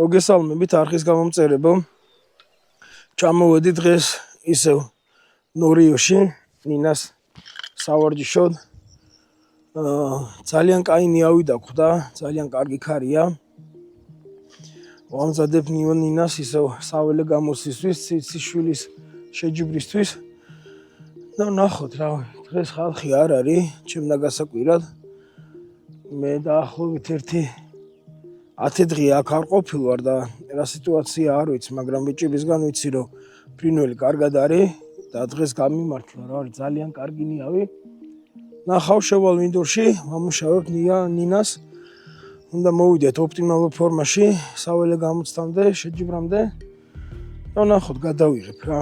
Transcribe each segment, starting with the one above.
მოგესალმებით არხის გამომწერებო. ჩამოვედი დღეს ისევ ნორიოში, ნინას სავარჯიშოდ. ძალიან კაი ნიავი დაგვხდა, ძალიან კარგი ქარია. ვამზადებ ნინას ისევ საველე გამოსისთვის, ციციშვილის შეჯიბრისთვის. და ნახოთ რა, დღეს ხალხი არ არის, ჩემნა გასაკვირად. მე დაახლოებით 10 დღე აქ არ ყოფილვარ და რა სიტუაცია არ ვიცი, მაგრამ ბიჭებისგან ვიცი, რომ ფრინველი კარგად არის და დღეს გამიმართლა, რა არის ძალიან კარგი ნიავი. ნახავ შევალ მინდორში, ვამუშავებ ნინას. უნდა მოვიდეთ ოპტიმალურ ფორმაში, საველე გამოცდამდე, შეჯიბრამდე. და ნახოთ, გადავიღებ რა.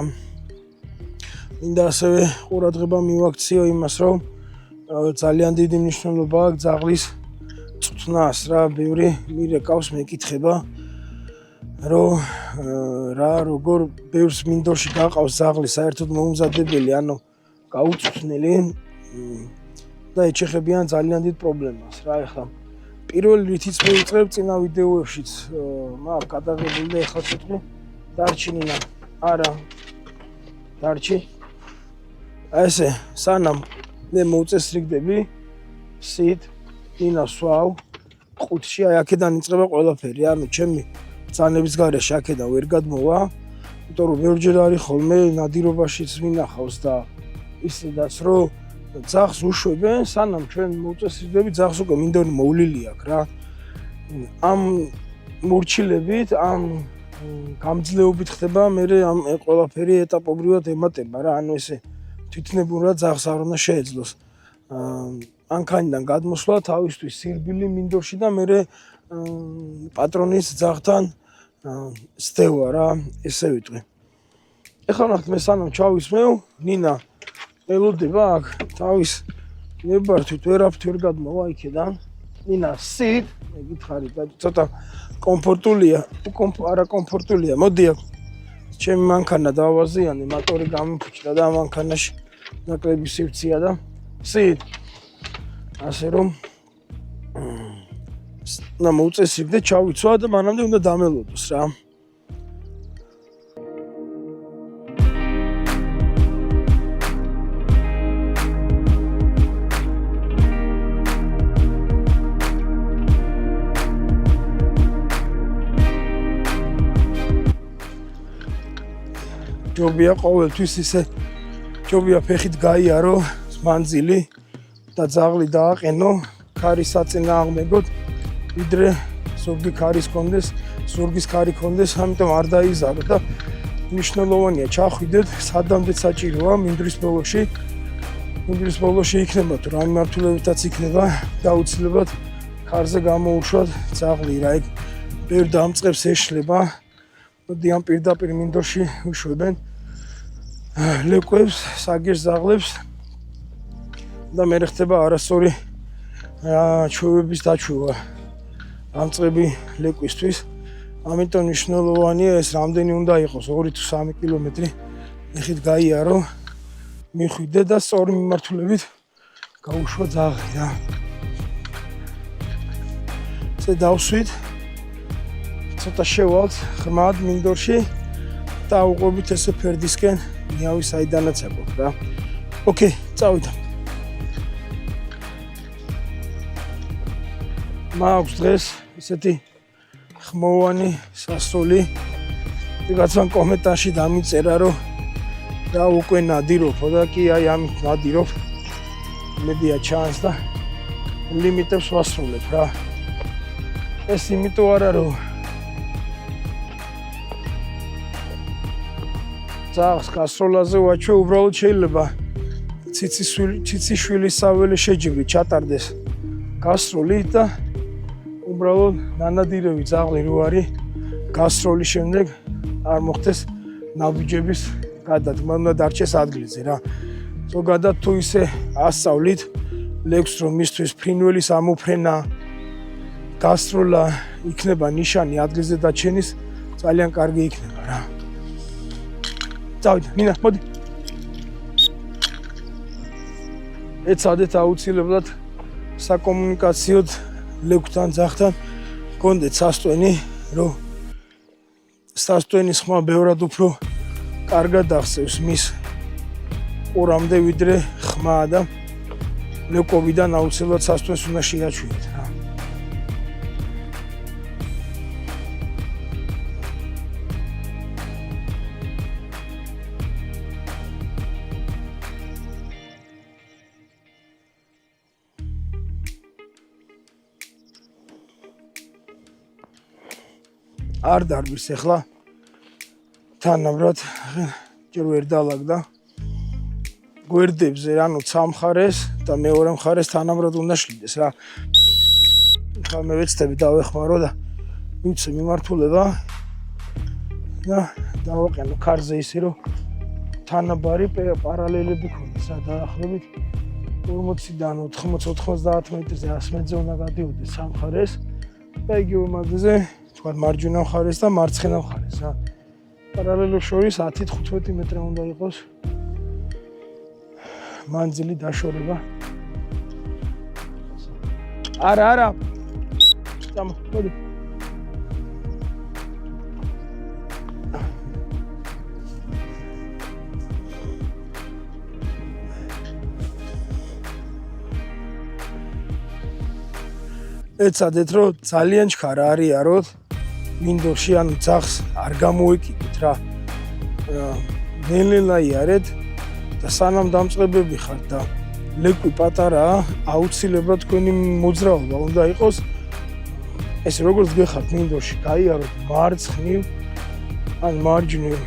მინდა ასევე ყურადღება მივაქციო იმას, რომ ძალიან დიდი მნიშვნელობა აქვს ძაღლის წვნას რა, ბევრი მირეკავს, მეკითხება, რომ რა როგორ ბევრს მინდორში გაყავს ძაღლი საერთოდ მოუმზადებელი, ანუ გაუწვნილი და ეჩეხებიან ძალიან დიდ პრობლემას რა. ეხლა პირველი რითიც მივიწყებ წინა ვიდეოებშიც მაგ გადაღებული და ეხლა ცოტა დარჩინინა არა დარჩი ესე სანამ მე მოუწესრიგდები სით ნინას სვავ ყუთში, აი აქედან იწყება ყველაფერი, ანუ ჩემი ბრძანების გარეშე აქედან ვერ გადმოვა, იმიტომ რომ ბევრჯერ არის ხოლმე ნადირობაშიც მინახავს და ისედაც რომ ძაღლს უშვებენ, სანამ ჩვენ მოუწესრიგდები ძაღლს უკვე მინდორი მოვლილი აქვს რა. ამ მორჩილებით, ამ გამძლეობით ხდება მე ამ ყველაფერი ეტაპობრივად ემატება რა, ანუ ესე თვითნებურად ძაღლს არ უნდა შეეძლოს. ანქანიდან გადმოსვლა თავისთვის სირბილი მინდორში და მე პატრონის ძაღლთან სდევა რა, ესე ვიტყვი. ეხლა ნახეთ მე სანამ ჩავისმევ, ნინა ელოდება აქ თავის ნებართვით ვერაფრით ვერ გადმოვა იქედან. ნინა სით, მე გითხარი და ცოტა კომფორტულია, არა კომფორტულია, მოდი აქ ჩემი მანქანა დავაზიანე, მოტორი გამიფუჭდა და მანქანაში ნაკლები სივრცეა და სით ასე რომ და მოუწესრიგდე ჩავიცვა და მანამდე უნდა დამელოდოს რა. ჯობია ყოველთვის ისე ჯობია ფეხით გაიარო მანძილი და ძაღლი დააყენო ქარის საწინააღმდეგოდ, ვიდრე ზურგი ქარის კონდეს, ზურგის ქარი კონდეს, ამიტომ არ დაიზარო და მნიშვნელოვანია ჩახვიდეთ, სადამდე საჭიროა მინდვრის ბოლოში. მინდვრის ბოლოში იქნება თუ რა მიმართულებითაც იქნება, დაუცილებლად ქარზე გამოუშვათ ძაღლი რა, ეგ ბევრ დამწყებს ეშლება. მოდი ამ პირდაპირ მინდორში უშვებენ ლეკვებს, საგერს ძაღლებს და მე ხდება არასწორი ჩვევების დაჩუვა ამწყები ლეკვისთვის. ამიტომ მნიშვნელოვანია ეს რამდენი უნდა იყოს 2 თუ 3 კილომეტრი ეხით გაიარო, მიხვიდე და სწორი მიმართულებით გაუშვა ძაღლი რა. ესე დავსვით, ცოტა შევალთ ღრმად მინდორში და უყვებით ესე ფერდისკენ ნიავი საიდანაც აგვაქვს რა. ოკეი, წავიდეთ. მაქვს დღეს ესეთი ხმოვანი სასროლი. ვიღაცამ კომენტარში დამიწერა, რომ რა უკვე ნადირობო და კი აი ამით ნადირობ. მედია ჩანს და ლიმიტებს ვასრულებ რა. ეს იმიტომ არა რომ ძაღლს გასროლაზე ვაჩვე, უბრალოდ შეიძლება ციციშვილის საველე შეჯიბრი ჩატარდეს გასროლი და უბრალოდ ნანადირები ძაღლი რო არის გასროლის შემდეგ არ მოხდეს ნაბიჯების გადადგმა, უნდა დარჩეს ადგილზე რა. ზოგადად თუ ისე ასწავლით ლექს, რომ მისთვის ფრინველის ამოფრენა, გასროლა იქნება ნიშანი ადგილზე დაჩენის, ძალიან კარგი იქნება რა. წავიდე, ნინა, მოდი. ეცადეთ აუცილებლად საკომუნიკაციოდ ლეკვთან, ძაღლთან გქონდეთ სასტვენი, რომ სასტვენის ხმა ბევრად უფრო კარგად ახსევს მის ყურამდე ვიდრე ხმა და ლეკოვიდან აუცილებლად სასტვენს უნდა შეაჩვიოთ რა. არ დარბის ახლა თანაბრად ჯერ ვერ დაალაგდა გვერდებზე ანუ სამხარეს და მეორე მხარეს თანაბრად უნდა შლიდეს რა. ხა მე ვეცდები დავეხმარო და ვიცი მიმართულება და დავაყენო ქარზე ისე რომ თანაბარი პარალელები ქონდეს რა დაახლოებით 40-დან 80-90 მეტრზე 100 მეტრზე უნდა გადიოდეს სამხარეს და იგივე მაგაზე თქვა მარჯვენა მხარეს და მარცხენა მხარეს რა. პარალელებს შორის 10-15 მეტრი უნდა იყოს მანძილი დაშორება. არა. წამო, მოდი. ეცადეთ რომ ძალიან ჩქარა არიაროთ მინდორში ანუ ძაღს არ გამოეკიდეთ რა. ნელ-ნელა იარეთ და სანამ დამწყებები ხართ და ლეკვი პატარაა, აუცილებლად თქვენი მოძრაობა უნდა იყოს ეს როგორც გეხართ მინდორში, გაიაროთ მარცხნივ ან მარჯვნივ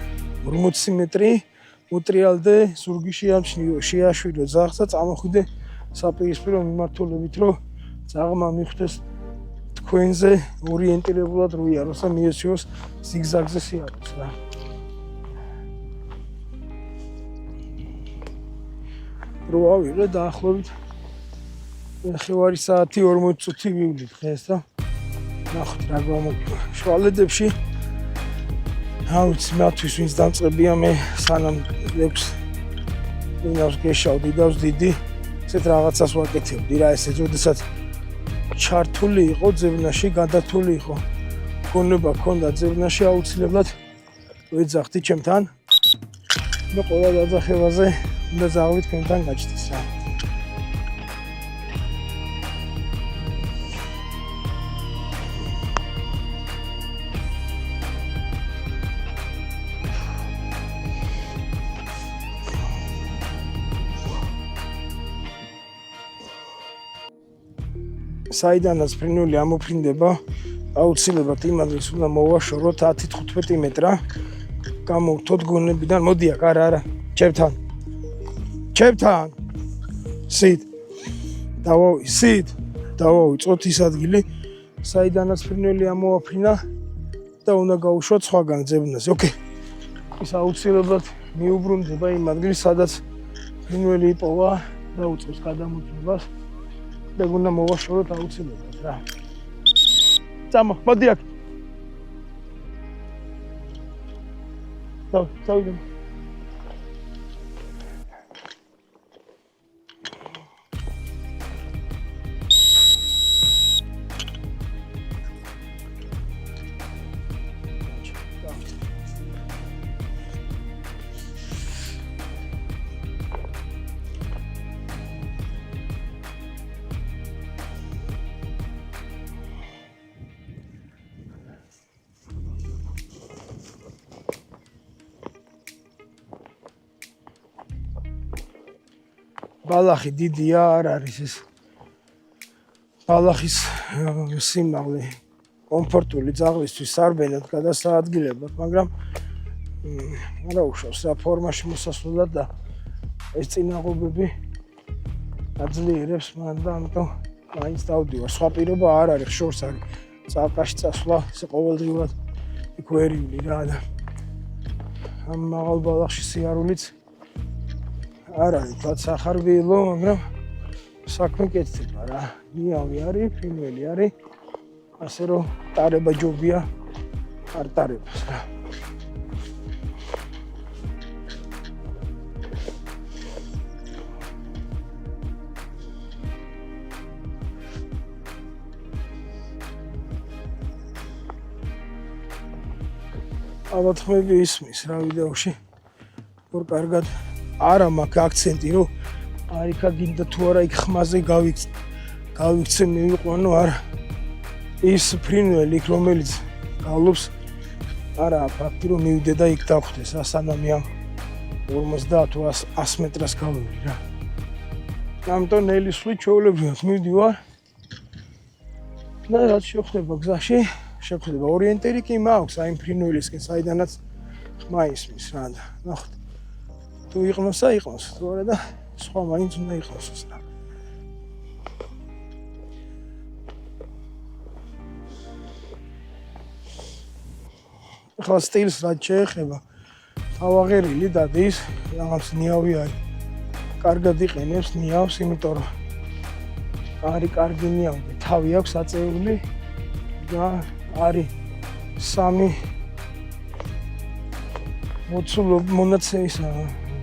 40 მეტრი, მოტრიალდე, ზურგი შეაშვირო ძაღს და წამოხვიდე საპირისპირო მიმართულებით, რომ ძაღმა მიხვდეს თქვენზე ორიენტირებულად რო იაროს და მიეცილოს ზიგზაგზე სიაროს რა. რო ავიღე დაახლოებით ნახევარი საათი 40 წუთი ვივლით დღეს და ნახოთ რა გამოგვიყვება. შუალედებში მათთვის ვინც დამწყებია მე სანამ ლექვს ვინავს გეშავდი და ვზდიდი ესეთ რაღაცას ვაკეთებდი რა ესე როდესაც ჩართული იყო ძევნაში გადართული იყო გონება ქონდა ძევნაში აუცილებლად ვეძახდი ჩემთან და ყველა დაძახებაზე უნდა ზაღვი თქვენთან გაჩნდეს რა. საიდანაც ფრინველი ამოფრინდება აუცილებლად იმ ადგილს უნდა მოვაშოროთ 10-15 მეტრა გამოვთოთ გონებიდან მოდიაკ არა ჩემთან სიდ დავავიწყოთ ის ადგილი საიდანაც ფრინველი ამოაფრინა და უნდა გავუშვათ სხვაგან ძებნაზე. ოკეი. ის აუცილებლად მიუბრუნდება იმ ადგილს სადაც ფრინველი იპოვა და უწყობს გადამოწმებას და უნდა მოვაშოროთ აუცილებლად რა. წამო, მოდი აქ. წავიდე. ბალახი დიდია არ არის ეს ბალახის სიმაღლე კომფორტული ძაღლისთვის სარბენად გადასაადგილებად, მაგრამ არა უშავს რა ფორმაში მოსასვლელად და ეს წინაღობები აძლიერებს მან და ამიტომ მაინც დავდივარ. სხვა პირობა არ არის, შორს არის წალკაში წასვლა, ესე ყოველდღიურად იქ ვერივლი რა და ამ მაღალ ბალახში სიარულიც არ არის თვაც სახარბიელო, მაგრამ საქმე კეთდება რა. ნიავი არის, ფრინველი არის, ასე რომ ტარება ჯობია არ ტარებას რა. ალბათ ხმები ისმის რა ვიდეოში. ორ კარგად არა მაქვს აქცენტი რომ არიქა გინდა თუ არა იქ ხმაზე გავიქცე მივიყვანო არა. ის ფრინველი რომელიც გავლობს არა ფაქტი რომ მივიდე და იქ დავხვდეს რა სანამ ამ 50-100 მეტრას გავივრი რა. ამიტომ ნელი სვით ჩაოლებიათ მივდივარ. და რაც შეხვდება გზაში, შეხვდება ორიენტერი კი მაქვს აი იმ ფრინველისკენ საიდანაც ხმა ისმის რა და ნახოთ. თუ იყნოსა იყნოს, თუ არა და სხვა მაინც უნდა იყნოსოს რა. ახლა სტილს რაც შეეხება თავაღერილი დადის რაღაც ნიავი არის. კარგად იყენებს ნიავს, იმიტომ რომ არის კარგი ნიავი, თავი აქვს აწეული და არის 3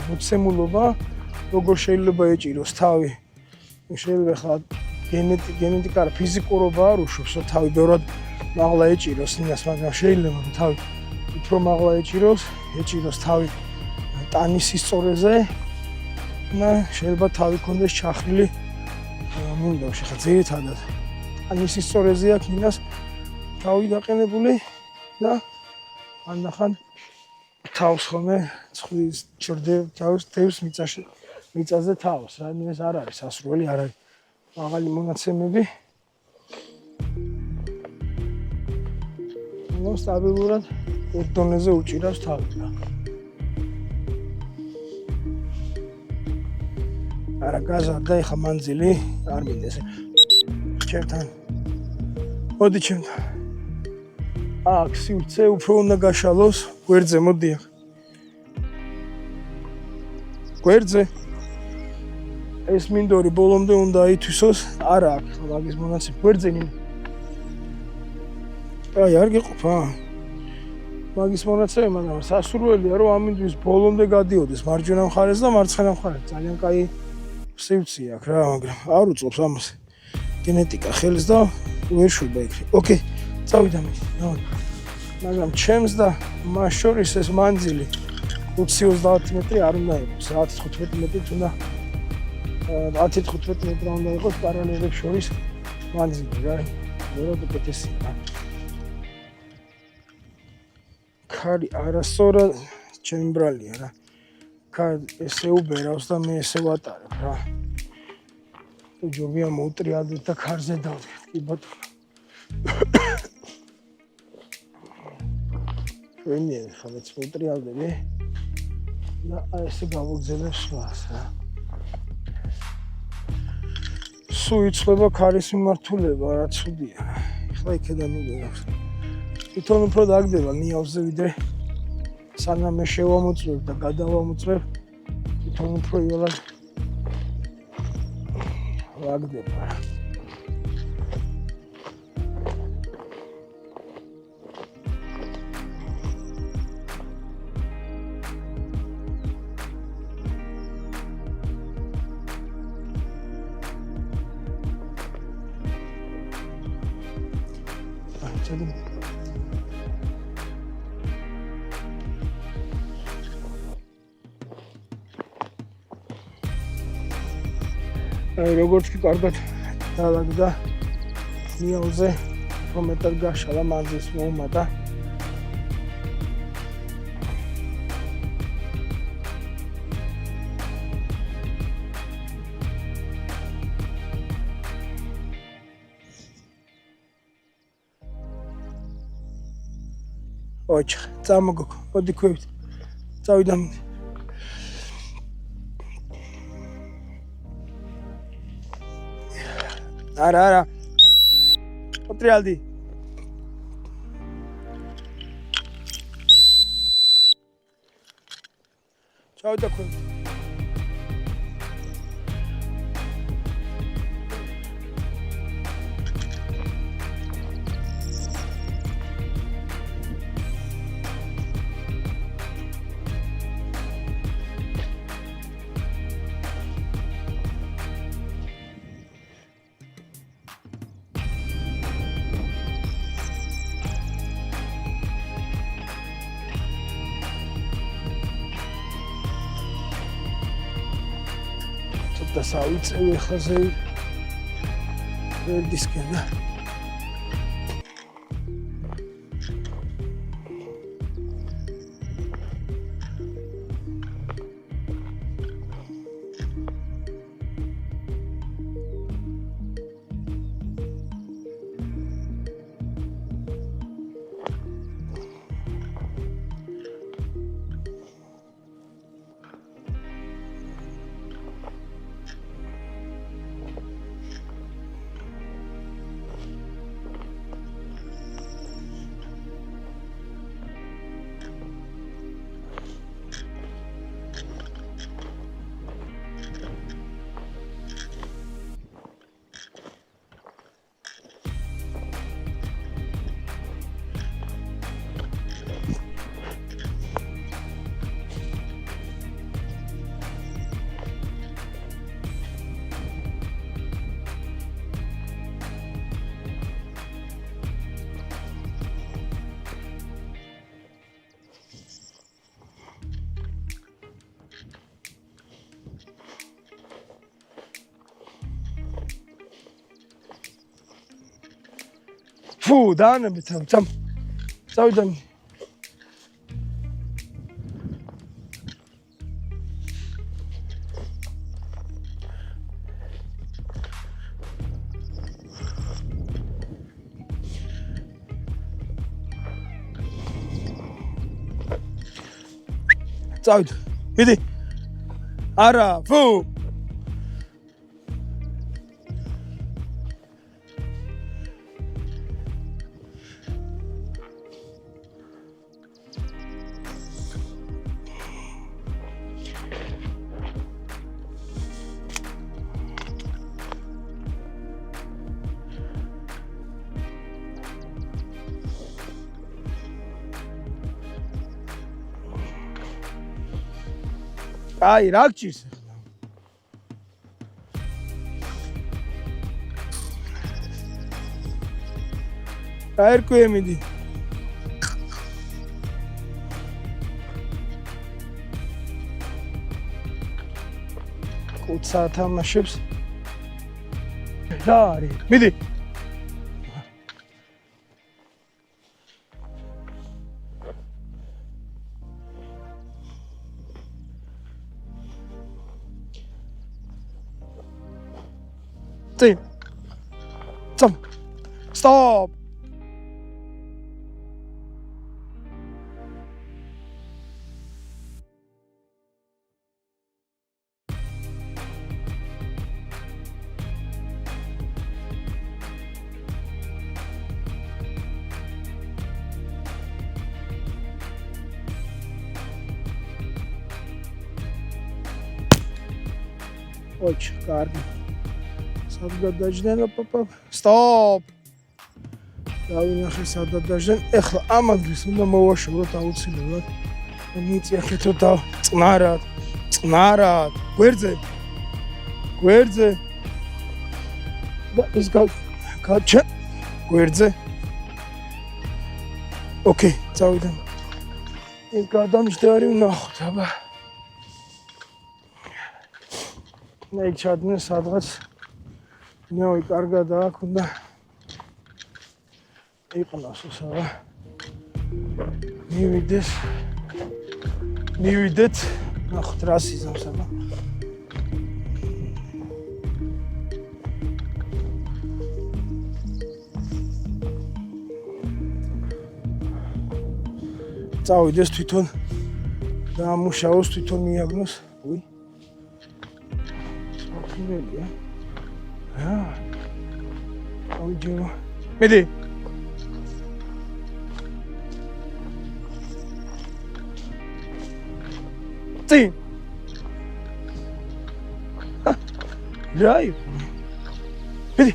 მოცემულობა, როგორ შეიძლება ეჭიროს თავი. შეიძლება ხა გენეტიკა არა, ფიზიკურობა არ უშვებს, რომ თავი ბევრად მაღლა ეჭიროს ნიას, მაგრამ შეიძლება რომ თავი უფრო მაღლა ეჭიროს თავი ტანისის სწორეზე და შეიძლება თავი კონდეს ჩახრილი მინდორში, ხა ძირითადად ტანისის სწორეზე აქვს ნიას თავი დაყენებული და ანახან თავს ხოლმე ცხვრის თავს მიწაზე თავს რა, ეს არ არის სასურველი, არ არის მაღალი მონაცემები. ნუ სტაბილურად ერთ დონეზე უჭირავს თავი რა. არა გაზარდა ეხა მანძილი არ მინდეს. ჩემთან. მოდი ჩემთან. აქ სივრცე უფრო უნდა გაშალოს გვერდზე მოდიახ. გვერდზე ეს მინდორი ბოლომდე უნდა ითვისოს, არა აქ მაგის მონაცემ გვერდზე ნინო. აი არ გიყოფა. მაგის მონაცემი, მაგრამ სასურველია რომ ამინდვის ბოლომდე გადიოდეს მარჯვენა მხარეს და მარცხენა მხარეს. ძალიან კაი სივრცე აქვს რა, მაგრამ არ უწყობს ამას. გენეტიკა ხელს და ვერ შვება იქ. ოკეი, წავიდა მე. მაგრამ ჩემს და მას შორის ეს მანძილი 20-30 მეტრი არ უნდა იყოს. 10-15 მეტრით უნდა 10-15 მეტრი უნდა იყოს პარალელებს შორის მანძილი რა. ვერა უკეთესია. ქარი არასწორად ჩემბრალია რა. ქარი ესე უბერავს და მე ესე ვატარებ რა. თუ ჯობია მოუტრიალდეთ და ქარზე დავდგეთ. კი ბატონო. ვინმე ხალხს მოუტრიალდები და ესე გავუგზელებ სხვას რა. სულ იცლება ქარის მიმართულება, რა ცუდია. ეხლა იქიდან მივიდოდი. თვითონ უფრო დაგდება ნიავზე ვიდრე სანამ მე შევამოწმებ და გადავამოწმებ, თვითონ უფრო იოლად დაგდება. აი როგორც კი კარგად დავაგდა ნიავზე რომ მეტად გაშალა მანძილს მოუმატა. ოჩ, წამოგო, მოდი ქვევით. წავიდა. არა. ოტრიალდი. ჩავიდა ქვევით. და სავიწევი ხაზე ვერდისკენ და ფუ დაანებით წამ წავიდან წავიდ მიდი არა ფუ აი რა გჭირს რა ერკვე მიდი კუცა თამაშებს რა არის მიდი Stop. Stop. Очень гарно. Სადადაჯდენ პაპა სტოპ დავინახე სადადაჯდენ ეხლა ამ ადგილს უნდა მოვაშოროთ აუცილებლად მიწი აქეთო და წნარად გვერდზე და ის გაჩა გვერდზე ოკეი წავიდან ეს გადამჯდარი ვნახოთ აბა მე ჩადნე სადღაც ნეო კარგად აქ უნდა იყნას უსავა მივიდეთ ნახოთ რა სიზამს აბა წავიდეს თვითონ და ამუშაოს თვითონ მიაგნოს უი სპორტინელია ოჯო მიდი წინ რაი მიდი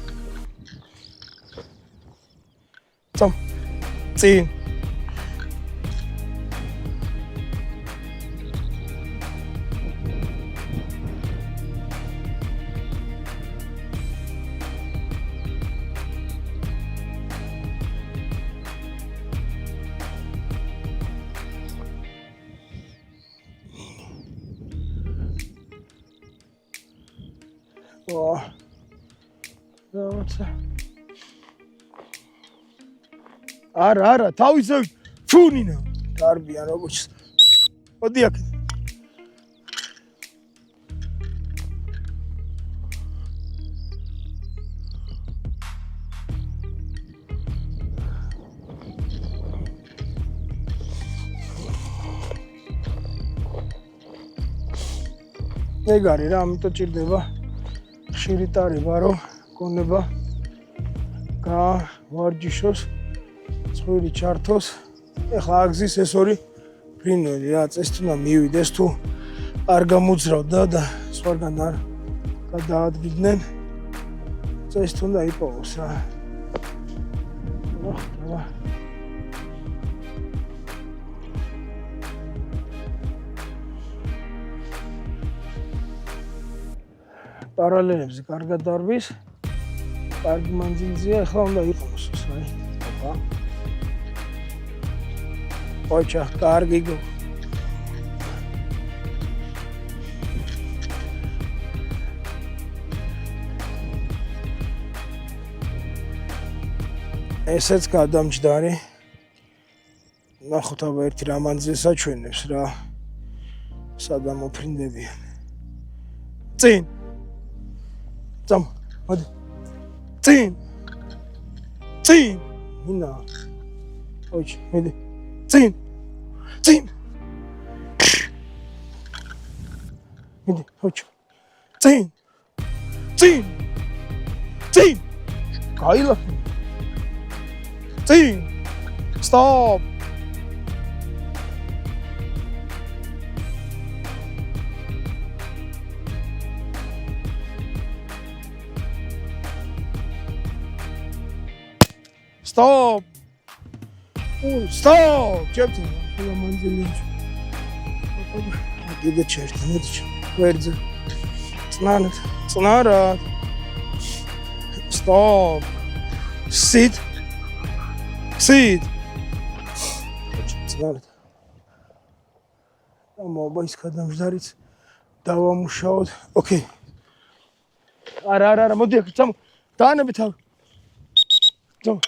წინ ვა. არა, თავისევით ფუნინა. დარბიან როგორც. მოდი აქ. ეგარი რა, ამიტომ ჭირდება ხშირი ტარება, რომ გონება გავარჯიშოს, წვირი ჩართოს. ეხლა აგზის ეს ორი ფრინველი რა, წეს თუნდა მივიდეს თუ არ გამოძრავდა და სხვაგან არ გადაადგიდნენ. წეს თუნდა იპოვოს რა. რა. პარალელებზე კარგად დარბის. კარგი მანძილზეა, ახლა უნდა იყოს ეს, აი. ოპა. ოჩა, კარგი გო. ესეც გადამჯდარი. ნახოთ აბა ერთი რა მანძილს აჩვენებს რა. სადა მოფრინდებიან. წინ. Там, ходи. Цин. Мина. Ой, иди. Цин. Иди, ой. Цин. Кайла. Цин. Стоп. Stop! Stop! Чёрт! Я манзилин. Где черт? Нет, вердзе. Цнара. Stop! Sit! Цнара. Мобайс გადამჯდარიც დავამუშაოთ. ოკეი. არა, მოდი აქ, წამო. დაანები თავი. წამო.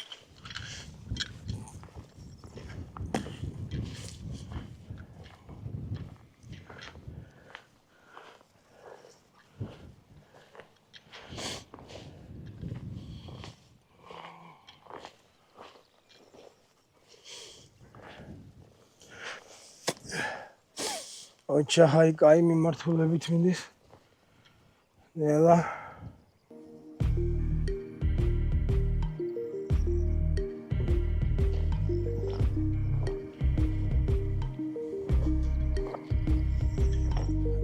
ოჩა, ჰაი, კაი მიმართულებით მინდის. ნელა.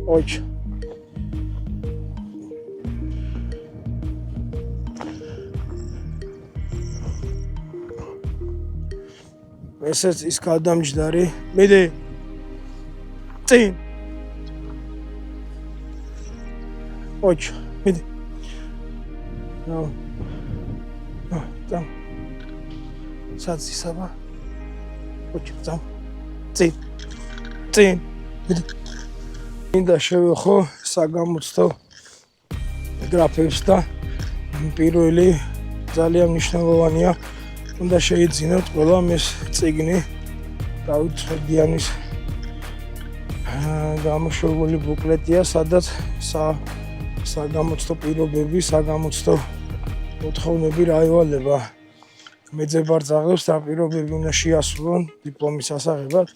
ოჩა. ესეც ის გადამჯდარი. მიდი. წინ. ოჩ, მიდი. წამ. საცისაბა. ოჩ, წამ. წინ. მიდი. მინდა შევეხო საგამოცდო გრაფებს და პირველი ძალიან მნიშვნელოვანია. უნდა შეიძინოთ ყველა ეს წიგნი დავით ხედიანის გამოშვებული ბუკლეტია, სადაც საგამოცდო პირობები, საგამოცდო მოთხოვნები რა ევალება. მეძებარძაღებს და პირობები უნდა შეასრულონ დიპლომის ასაღებად.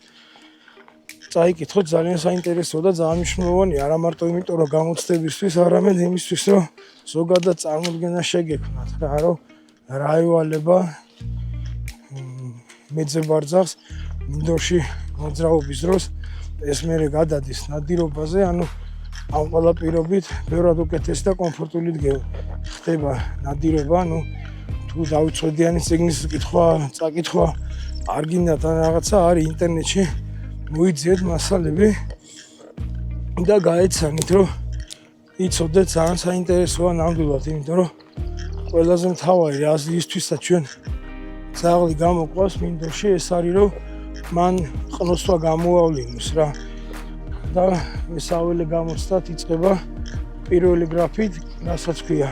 წაიკითხოთ, ძალიან საინტერესოა და ძალიან მნიშვნელოვანია, არა მარტო იმიტომ, რომ გამოცდებისთვის, არამედ იმისთვის, რომ ზოგადად წარმოდგენა შეგექმნათ, რომ რა ევალება მეძებარძაღს მინდორში მოძრაობის დროს ეს მერე გადადის ნადირობაზე, ანუ ამ ყველა პირობით ბევრად უკეთესი და კომფორტული ხდება ნადირობა, ანუ თუ დავით ხედიანის წიგნის წაკითხვა არ გინდათ ან რაღაცა არის ინტერნეტში მოიძიეთ მასალები და გაეცანით, რომ იცოდეთ, ძალიან საინტერესოა ნამდვილად, იმიტომ რომ ყველაზე მთავარი ისთვისაც ჩვენ ძაღლი გამოყვას მინდორში ეს არის, რომ მან ყნოსვა გამოავლინოს რა და მესაველი გამოცდათ იწყება პირველი გრაფით, რასაც ქვია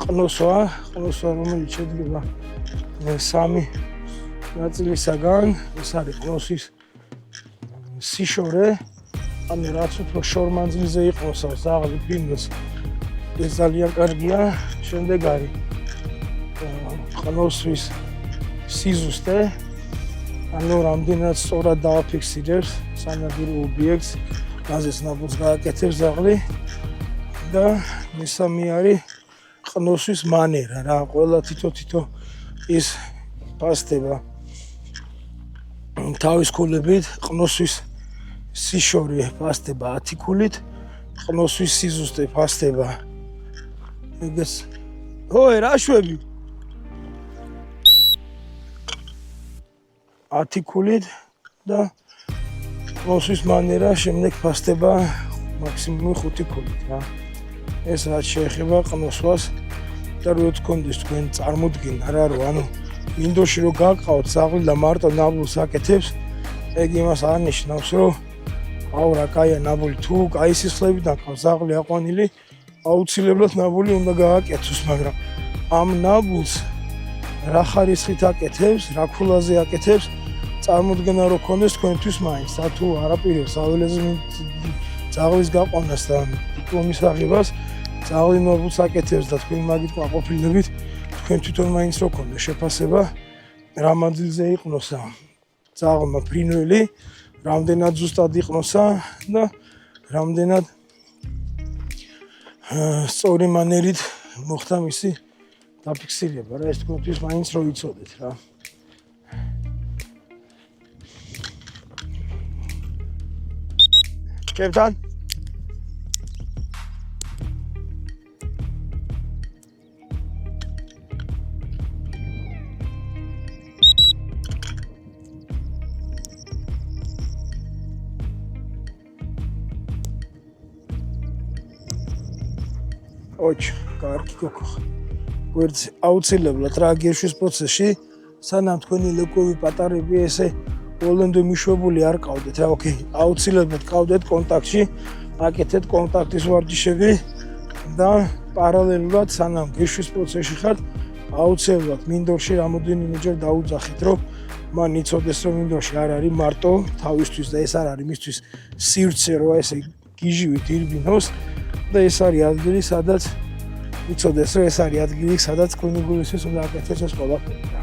ყნოსვა, რომელიც შედგება სამი ნაწილისაგან, ეს არის ყნოსის სიშორე, ანუ რაც უფრო შორმანძილზე იყნოსა ზაღლი ფინოს, ეს ძალიან კარგია. შემდეგ არის ყნოსვის სიზუსტე, ანუ რამდენად სწორად დააფიქსირებს სანადირო ობიექტს, რაზეც ნაბუდს გააკეთებს ზაღლი და მესამე არის ყნოსვის მანერა, რა ყველა თითო ის ფასდება თავის ქულებით, ყნოსვის სიშორე ფასდება 10 ქულით, ყნოსვის სიზუსტე ფასდება ეგეც რა შვები 10 ქულით და ყნოსვის მანერა შემდეგ ფასდება მაქსიმუმ 5 ქულით რა. ეს რაც შეეხება ყნოსვას და რო თქონდეს თქვენ წარმოდგენა რა რომ ანუ მინდორში რო გაყავთ ზაღლი და მარტო ნაბულს აკეთებს, ეგ იმას არ ნიშნავს რომ აუ რა კაია ნაბული თუ კაი სისხლებიდან ყავს ზაღლი აყვანილი, აუცილებლად ნაბული უნდა გააკეთოს, მაგრამ ამ ნაბულს რა ხარისხით აკეთებს, რა ქულაზე აკეთებს, წარმოდგენა რო ქონდეს თქვენთვის მაინც, და თუ არაპირებს აველეზე ზაღლის გაყვანას და დიპლომის აღებას ზაღლი ნაბულს აკეთებს და თქვენ მაგით ყოფილებით, თქვენ თვითონ მაინც რო ქონდეს შეფასება, რა მანძილზე იყნოსა ზაღლმა ფრინველი, რამდენად ზუსტად იყნოსა და რამდენად სწორი მანერით მოხდა მისი დაფიქსირება, რა ეს თქვენთვის მაინც რო იცოდეთ რა. Kevdan. ოჩ, კარგი გოგო. გვერდზე აუცილებლად რა გერშვის პროცესში, სანამ თქვენი ლეკოვი პატარები ესე ოლენდო მიშვებული არ ყავდეთ რა, ოკეი, აუცილებლად ყავდეთ კონტაქტში, აკეთეთ კონტაქტის ვარჯიშები და პარალელურად სანამ გერშვის პროცესში ხართ, აუცილებლად მინდორში რამოდენიმეჯერ დაუძახეთ, რომ მან იცოდეს, რომ მინდორში არ არის მარტო თავისთვის და ეს არ არის მისთვის სივრცე, რომ ესე გიჟივით ირბინოს და ეს არის ადგილი, სადაც იცოდეს, რომ ეს არის ადგილი, სადაც თქვენი გულისთვის უნდა აკეთოს ეს ყველაფერი რა.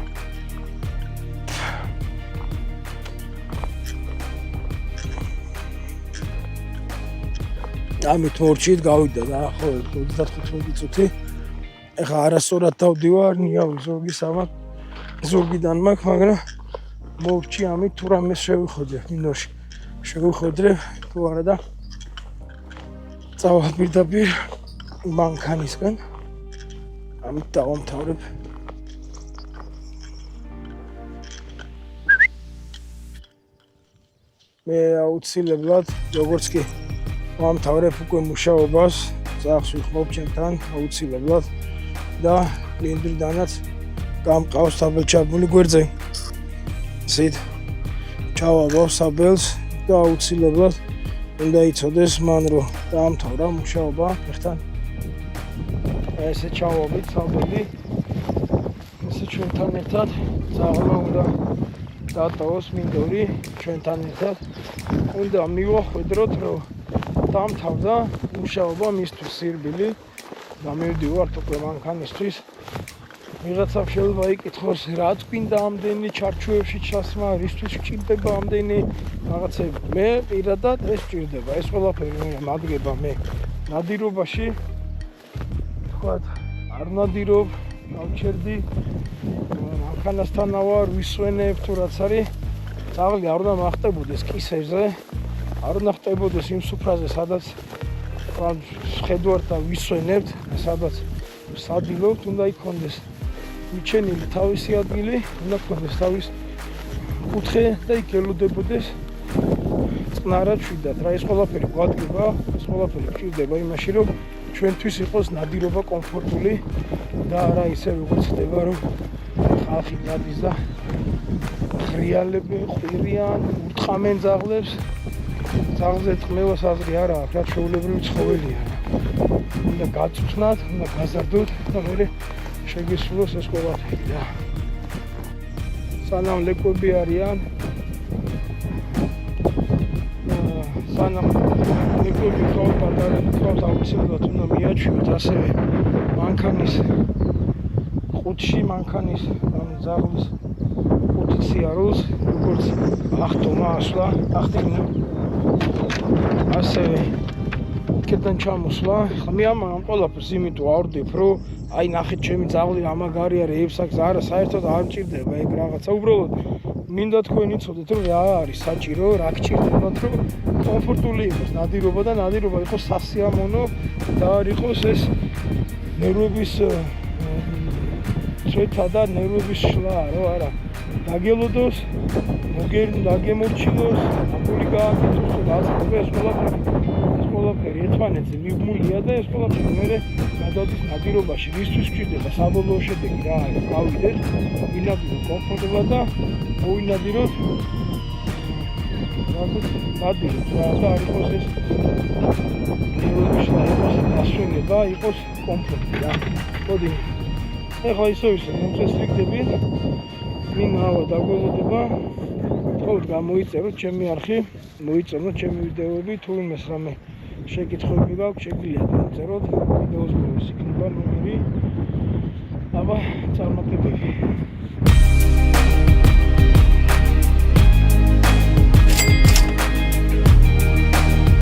ამით მორჩით გავიდა და ხო 35 წუთი. ეხლა არასწორად დავდივარ, ნიავი ზურგიდან მაქვს, მაგრამ მორჩი ამით თუ რამეს შევიხოდე მინდორში. შევიხოდრე თუ არა და წავალ პირდაპირ მანქანისგან. ამით დავამთავრებ. მე აუცილებლად როგორც კი ვამთავრებ უკვე მუშაობას, ძაღლს ვიხმობ ჩემთან აუცილებლად და კლიენტიდანაც გამყავს საბელჩაბული გვერდზე. ისეთ ჩავაბავ საბელს და აუცილებლად უნდა იცოდეს მან რომ დაამთავრა მუშაობა ერთთან. ესე ჩავაბით საბელი. ესე ჩვენთან ერთად ძაღლმა უნდა დატოვოს მინდორი ჩვენთან ერთად. უნდა მივახვედროთ რომ დამთავრდა მუშაობა მისთვის სირბილი და მივდივართ უკვე მანქანისთვის. ვიღაცამ შეიძლება იკითხოს რაც გვინდა ამდენი ჩარჩოებში ჩასმა, რისთვის გჭირდება ამდენი რაღაცები. მე პირადად ეს გჭირდება, ეს ყველაფერი მე მადგება მე ნადირობაში. თქვათ არ ნადირობ, გავჩერდი, მანქანასთან ვარ, ვისვენებ თუ რაც არის. ძაღლი არ უნდა მახტებოდეს კისერზე. არ უნდა ხტებოდეს იმ სუფრაზე, სადაც ხედავთ და ვისვენებთ, სადაც სადილობთ, უნდა იქონდეს მიჩენილი თავისი ადგილი, უნდა ქონდეს თავის კუთხე და იქ ელოდებოდეს წყნარად შვიდად. რა ეს ყველაფერი გვადგება, ეს ყველაფერი გჭირდება იმაში, რომ ჩვენთვის იყოს ნადირობა კომფორტული და არა ისე როგორც ხდება, რომ ხალხი დადის და ხრიალები ყვირიან, ურტყამენ ძაღლებს. ძაღლზე ტყმევას აზრი არა აქვს, რაც ჩვეულებრივი ცხოველია. უნდა გაწუხნათ, უნდა გაზარდოთ და მერე შეგისრულოს ეს ყველაფერი რა. სანამ ლეკვები არიან, სანამ ლეკვები ყავს აუცილებლად უნდა მიაჩვიოთ ასევე მანქანის ყუთში, მანქანის ძაღლის ყუთის სიარულს, როგორც ახტომა ასვლა, ახტინა ასევე კედან ჩამოსვლა. მე ამ ყველაფერს იმიტომ ავდებ, რომ აი ნახეთ ჩემი ძაღლი რა მაგარი არის, ეფსაკს არა, საერთოდ არ მჭირდება ეგ რაღაცა. უბრალოდ მინდა თქვენ იცოდეთ, რომ რა არის საჭირო, რა გჭირდებათ, რომ კომფორტული იყოს ნადირობა და ნადირობა იყოს სასიამოვნო და არ იყოს ეს ნერვების შეთა და ნერვების შლა, რომ არა დაგელოდოს, დაგემორჩილოს, აპული გააკეთოს და ეს ყველაფერი ერთმანეთზე მიბმულია და ეს ყველაფერი მერე გადადის ნადირობაში. რისთვის გჭირდება საბოლოო შედეგი რა არის? გავიდეთ, ვინადიროთ კომფორტულად და მოვინადიროთ რაღაც ნადიროთ რა და არ იყოს ეს ნერვების შლა, იყოს დასვენება, იყოს კომფორტი რა. მოდი ეხლა ისე მომწესრიგდებით, ვინ ავა დაგველოდება, თქოს გამოიწეროთ ჩემი არხი, მოიწეროთ ჩემი ვიდეოები, თუ იმეს რამე შეკითხვები გაქვთ, შეგიძლიათ მოწეროთ, ვიდეოს ბოლოს იქნება ნომერი, აბა წარმატებები.